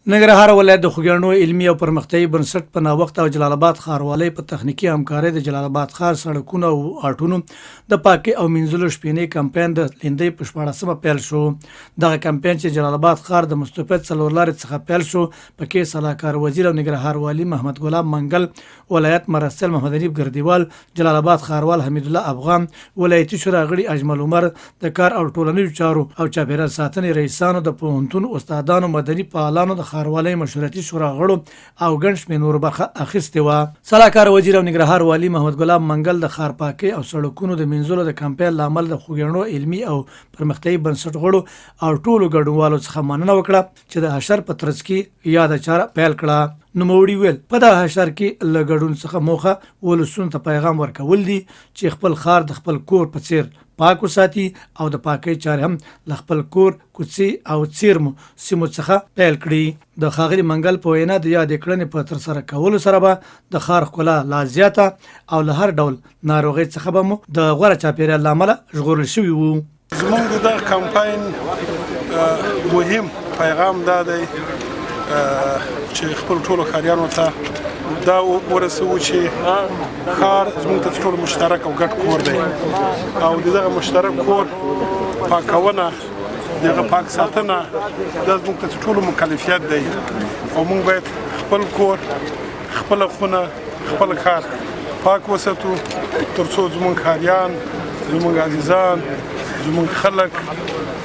ننګرهار ولایت د خوږیاڼو علمي او پرمختیایي بنسټ په ناوخته او جلال آباد ښاروالۍ په تخنیکي همکارۍ د جلال آباد ښار سړکونو او اټونو د پاکۍ او مینځلو شپینې کمپاین د لیندۍ په 14مه پیل شو. دغه کمپاین چې جلال آباد ښار د مستفید څلور لارې څخه پیل شو، پکې سلاکار وزیر او ننګرهار والي محمد ګلاب منګل، ولایت مرستیال محمد حنیف ګردیوال، جلال آباد ښاروال حمید الله افغان، ولایتي شورا غړي اجمل عمر، د کار او ټولنیزو چارو او چاپیریال ساتنې رئیسانو، د پوهنتون استادانو، مدني فعالانو، د ښاروالۍ مشورتي شورا غړو او ګڼ شمېر نور برخه اخیستې وه. سلاکار وزیر او ننګرهار والي محمد ګلاب منګل د ښار پاکۍ او سړکونو د مینځلو د کمپاین له امله د خوږیاڼو علمي او پرمختیایي بنسټ غړو او ټولو ګډونوالو څخه مننه وکړه چې د حشر په ترڅ کې یاده چاره پیل کړه. نوموړي ویل په دغه حشر کې له ګډون څخه موخه ولسونو ته پیغام ورکول دي چې خپل ښار د خپل کور په څیر پاک وساتي او د پاکۍ چارې هم له خپل کور، کوڅې او څیرمو سیمو څخه پیل کړي. د ښاغلي منګل په وینا د یادې کړنې په ترسره کولو سره به د ښار ښکلا لا زیاته او له هر ډول ناروغۍ څخه به مو د غوره چاپیریال له امله ژغورل شوي وو. زموږ د کمپاین مهم پیغام دا دی چې خپل ټولو ښاریانو ته دا ورسوو چې ښار زموږ ته ټول مشترک او ګډ کور دی او د دغه مشترک کور پاکونه، دغه پاک ساتنه دا زموږ ته ټولو مکلفیت دی او موږ باید خپل کور، خپله خونه، خپل ښار پاک وساتو تر څو زموږ ښاریان، زموږ عزیزان، زموږ خلک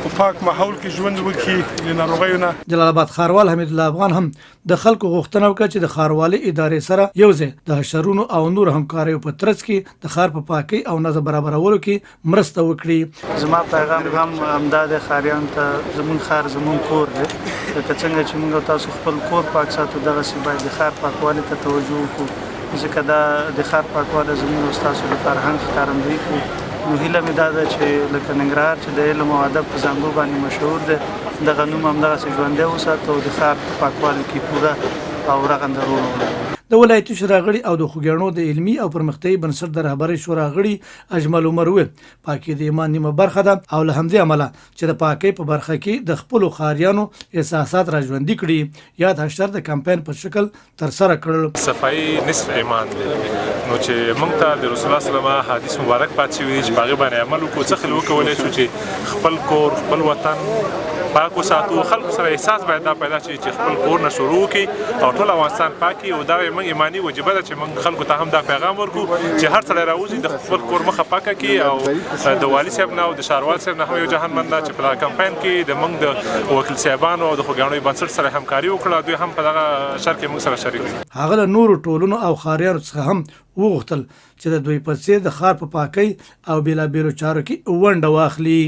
په پاک ماحول کې ژوند وکړي له ناروغیو نه. جلال آباد ښاروال حمید الله افغان هم د خلکو غوښتنه وکړه چې د ښاروالۍ ادارې سره یوځای د حشرونو او نور همکاریو په ترڅ کې د ښار په پاکۍ او نظم برابرولو کې مرسته وکړي. زما پیغام هم همدا د ښاریانو ته زموږ ښار زموږ کور دی، لکه څنګه چې موږ تاسو خپل کور پاک ساتو، دغسې باید د ښار پاکوالي ته توجه وکړو ځکه دا د ښار پاکوالی زموږ او ستاسو د فرهنګ ښکارندویي کوي. نو هیله مې دا ده چې لکه ننګرهار چې د علم او ادب په زانګو باندې مشهور دی، دغه نوم همدغسې ژوندی وساتو او د ښار په پاکوالي کې پوره او رغنده رول ولري. د ولایتي شورا غړي او د خوږیاڼو د علمي او پرمختیایي بنسټ د رهبرۍ شورا غړي اجمل عمر ویل پاکي د ایمان نیمه برخه ده او له همدې امله چې د پاکۍ په برخه کې د خپلو ښاریانو احساسات را ژوندي کړي، یاد حشر د کمپاین په شکل ترسره کړل. صفایي نصف ایمان دی، نو چې موږ ته د رسول الله صلی الله علیه وسلم حدیث مبارک پاتې شوی دی چې په هغې باندې عمل وکړو. څه خل وکولی شو چې خپل کور، خپل وطن پاک وساتو. خلکو سره احساس باید دا پیدا شي چې خپل کور نه شروع کړي او ټول افغانستان پاک کړي، او دا موږ ایماني وجیبه ده چې موږ خلکو ته هم دا پیغام ورکړو چې هر سړی راوځي د خپل کور مخه پاکه کړي. او د والي صاحب نه او د ښاروال صاحب نه هم یو جهانمند ده چې په دغه کمپاین کې د موږ د وکیل صاحبانو او د خوږیاڼو بنسټ سره همکاري وکړه، دوی هم په دغه شر کې موږ سره شریک دي. هغه له نورو ټولنو او ښاریانو څخه هم وغوښتل چې د دوی په څیر د ښار په پاکۍ او بېلابېلو چارو کې ونډه واخلي.